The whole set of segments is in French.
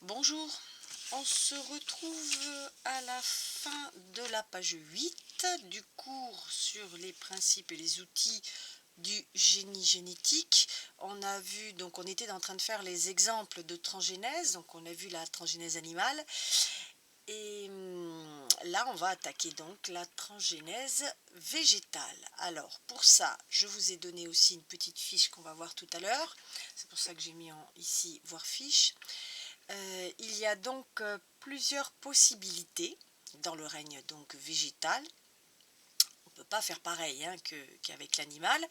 Bonjour, on se retrouve à la fin de la page 8 du cours sur les principes et les outils du génie génétique. On a vu, donc on était en train de faire les exemples de transgénèse, donc on a vu la transgénèse animale. Et là, on va attaquer donc la transgénèse végétale. Alors, pour ça, je vous ai donné aussi une petite fiche qu'on va voir tout à l'heure. C'est pour ça que j'ai mis ici « Voir fiche ». Il y a donc plusieurs possibilités dans le règne donc végétal. On ne peut pas faire pareil qu'avec l'animal.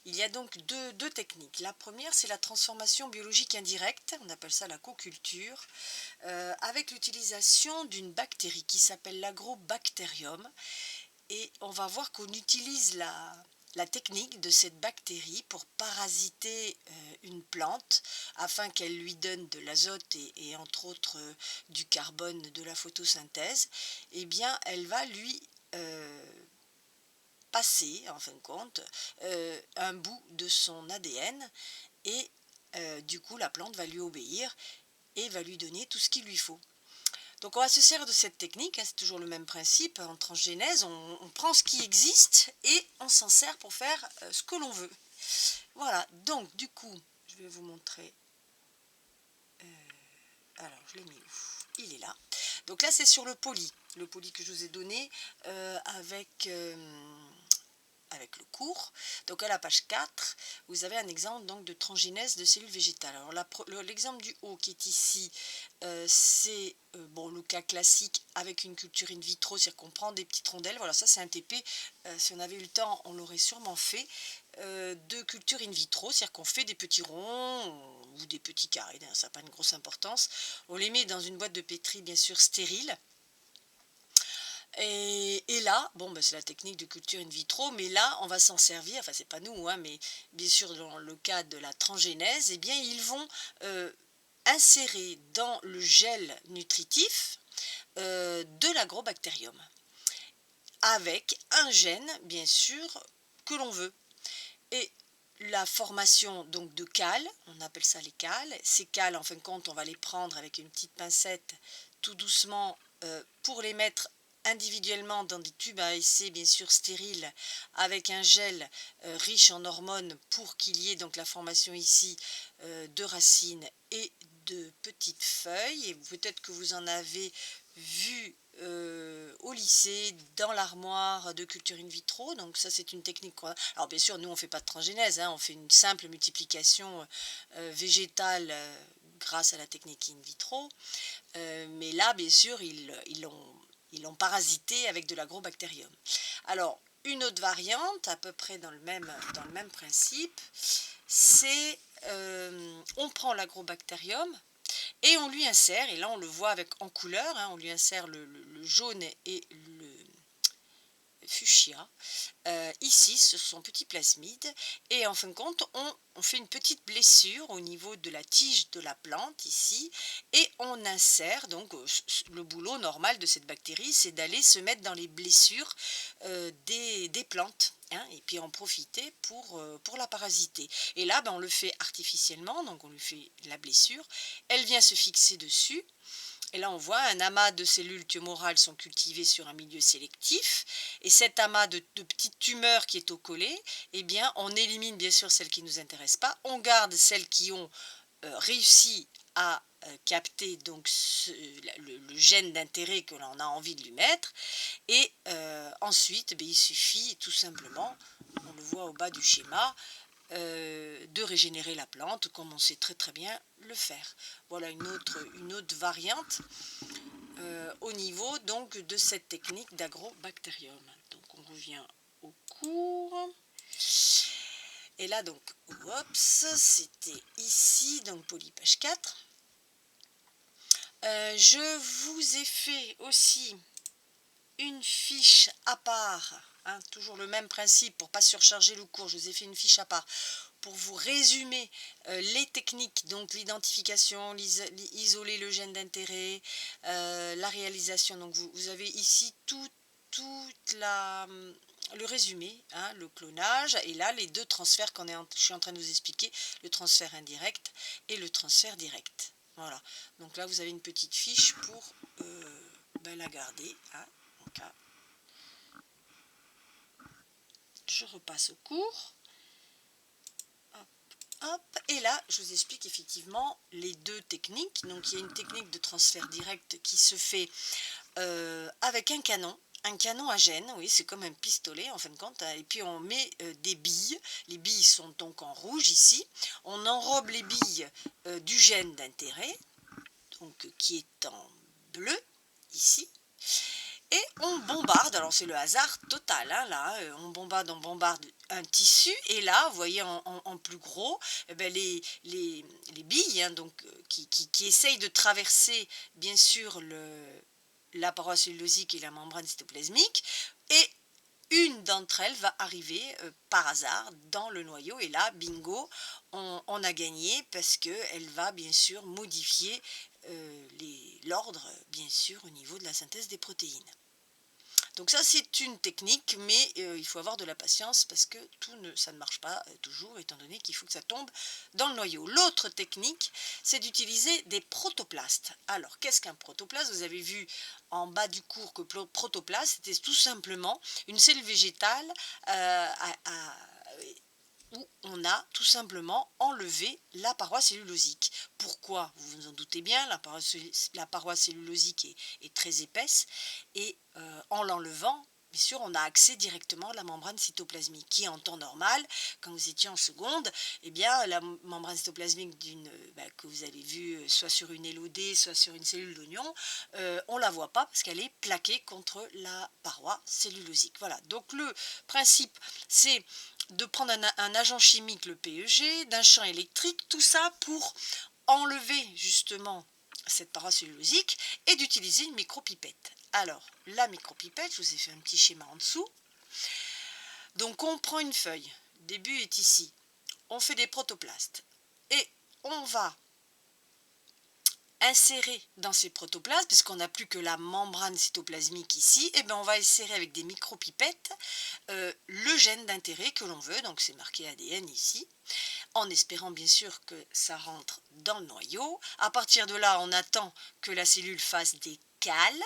Il y a donc deux techniques. La première, c'est la transformation biologique indirecte, on appelle ça la coculture, avec l'utilisation d'une bactérie qui s'appelle l'agrobactérium. Et on va voir qu'on utilise la technique de cette bactérie pour parasiter une plante afin qu'elle lui donne de l'azote et entre autres du carbone de la photosynthèse. Eh bien, elle va lui passer, en fin de compte, un bout de son ADN et du coup, la plante va lui obéir et va lui donner tout ce qu'il lui faut. Donc on va se servir de cette technique, c'est toujours le même principe, en transgénèse, on prend ce qui existe et on s'en sert pour faire ce que l'on veut. Voilà, donc du coup, je vais vous montrer, alors je l'ai mis où? Il est là. Donc là c'est sur le poly que je vous ai donné avec le cours. Donc à la page 4, vous avez un exemple donc de transgénèse de cellules végétales. Alors l'exemple du haut qui est ici, c'est bon, le cas classique avec une culture in vitro, c'est-à-dire qu'on prend des petites rondelles. Voilà, ça c'est un TP. Si on avait eu le temps, on l'aurait sûrement fait. De culture in vitro, c'est-à-dire qu'on fait des petits ronds ou des petits carrés, ça n'a pas une grosse importance. On les met dans une boîte de pétri bien sûr stérile. Et là, bon, ben, c'est la technique de culture in vitro, mais là, on va s'en servir, enfin, c'est pas nous, mais bien sûr, dans le cas de la transgénèse, eh bien, ils vont insérer dans le gel nutritif de l'agrobactérium, avec un gène, bien sûr, que l'on veut. Et la formation donc de cales, on appelle ça les cales. Ces cales, en fin de compte, on va les prendre avec une petite pincette, tout doucement, pour les mettre individuellement dans des tubes à essai bien sûr stériles avec un gel riche en hormones pour qu'il y ait donc la formation ici de racines et de petites feuilles. Et peut-être que vous en avez vu au lycée dans l'armoire de culture in vitro. Donc ça c'est une technique alors bien sûr nous on ne fait pas de transgénèse, on fait une simple multiplication végétale grâce à la technique in vitro, mais là bien sûr ils l'ont parasité avec de l'agrobactérium. Alors une autre variante à peu près dans le même principe, c'est on prend l'agrobactérium et on lui insère, et là on le voit en couleur, on lui insère le jaune et le fuchsia. Ici, ce sont petits plasmides et en fin de compte, on fait une petite blessure au niveau de la tige de la plante ici et on insère, donc le boulot normal de cette bactérie, c'est d'aller se mettre dans les blessures des plantes. Et puis en profiter pour la parasiter. Et là, on le fait artificiellement, donc on lui fait la blessure, elle vient se fixer dessus. Et là, on voit un amas de cellules tumorales sont cultivées sur un milieu sélectif. Et cet amas de petites tumeurs qui est au collet, eh bien, on élimine bien sûr celles qui ne nous intéressent pas. On garde celles qui ont réussi à capter donc le gène d'intérêt que l'on a envie de lui mettre. Et ensuite, il suffit tout simplement, on le voit au bas du schéma, de régénérer la plante comme on sait très très bien le faire. Voilà une autre variante au niveau donc de cette technique d'agrobactérium. Donc on revient au cours. Et là donc, oups, c'était ici, donc polypage 4. Je vous ai fait aussi une fiche à part, toujours le même principe pour ne pas surcharger le cours, je vous ai fait une fiche à part pour vous résumer les techniques, donc l'identification, isoler le gène d'intérêt, la réalisation. Donc vous avez ici tout le résumé, le clonage, et là les deux transferts je suis en train de vous expliquer, le transfert indirect et le transfert direct. Voilà, donc là vous avez une petite fiche pour la garder, hein. Donc là, je repasse au cours. Hop, hop. Et là, je vous explique effectivement les deux techniques. Donc il y a une technique de transfert direct qui se fait avec un canon. Un canon à gêne, oui, c'est comme un pistolet en fin de compte, hein. Et puis on met des billes. Les billes sont donc en rouge ici. On enrobe les billes du gène d'intérêt, donc qui est en bleu ici. Et on bombarde, alors c'est le hasard total, hein, là, on bombarde un tissu, et là, vous voyez en plus gros, eh ben, les billes, hein, donc, qui essayent de traverser, bien sûr, la paroi cellulosique et la membrane cytoplasmique, et une d'entre elles va arriver par hasard dans le noyau, et là, bingo, on a gagné, parce qu'elle va bien sûr modifier l'ordre, bien sûr, au niveau de la synthèse des protéines. Donc ça, c'est une technique, mais il faut avoir de la patience parce que ça ne marche pas toujours, étant donné qu'il faut que ça tombe dans le noyau. L'autre technique, c'est d'utiliser des protoplastes. Alors, qu'est-ce qu'un protoplaste? Vous avez vu en bas du cours que protoplaste, c'était tout simplement une cellule végétale où on a tout simplement enlevé la paroi cellulosique. Pourquoi? Vous vous en doutez bien, la paroi cellulosique est très épaisse, et en l'enlevant, bien sûr, on a accès directement à la membrane cytoplasmique, qui en temps normal, quand vous étiez en seconde, eh bien, la membrane cytoplasmique que vous avez vue soit sur une LOD, soit sur une cellule d'oignon, on ne la voit pas parce qu'elle est plaquée contre la paroi cellulosique. Voilà, donc le principe, c'est de prendre un agent chimique, le PEG, d'un champ électrique, tout ça pour enlever justement cette paroi cellulosique, et d'utiliser une micropipette. Alors, la micropipette, je vous ai fait un petit schéma en dessous. Donc on prend une feuille, le début est ici, on fait des protoplastes, et on va insérer dans ces protoplastes, puisqu'on n'a plus que la membrane cytoplasmique ici, et bien on va insérer avec des micropipettes le gène d'intérêt que l'on veut, donc c'est marqué ADN ici, en espérant bien sûr que ça rentre dans le noyau. À partir de là, on attend que la cellule fasse des cales,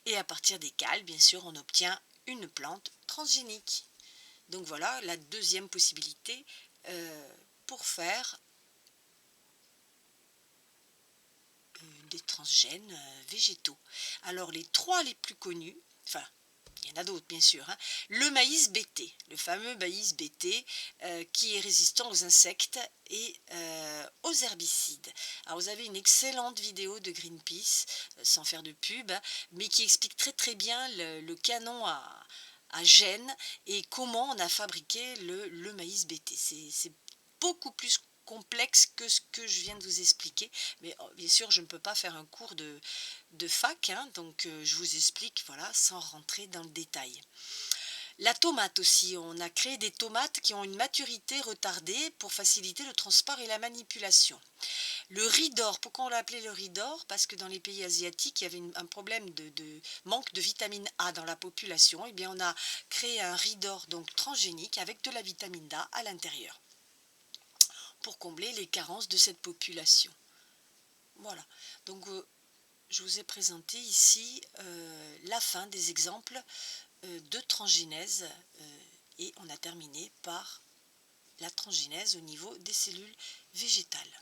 et à partir des cales, bien sûr, on obtient une plante transgénique. Donc voilà la deuxième possibilité pour faire des transgènes végétaux. Alors les trois les plus connus, enfin il y en a d'autres bien sûr, hein, le maïs BT, le fameux maïs BT qui est résistant aux insectes et aux herbicides. Alors vous avez une excellente vidéo de Greenpeace, sans faire de pub, hein, mais qui explique très très bien le canon à gènes et comment on a fabriqué le maïs BT. C'est beaucoup plus complexe que ce que je viens de vous expliquer, mais bien sûr je ne peux pas faire un cours de fac, hein, donc je vous explique voilà, sans rentrer dans le détail. La tomate aussi, on a créé des tomates qui ont une maturité retardée pour faciliter le transport et la manipulation. Le riz d'or, pourquoi on l'a appelé le riz d'or? Parce que dans les pays asiatiques, il y avait un problème de manque de vitamine A dans la population. Et bien on a créé un riz d'or donc transgénique avec de la vitamine A à l'intérieur, pour combler les carences de cette population. Voilà, donc je vous ai présenté ici la fin des exemples de transgénèse, et on a terminé par la transgénèse au niveau des cellules végétales.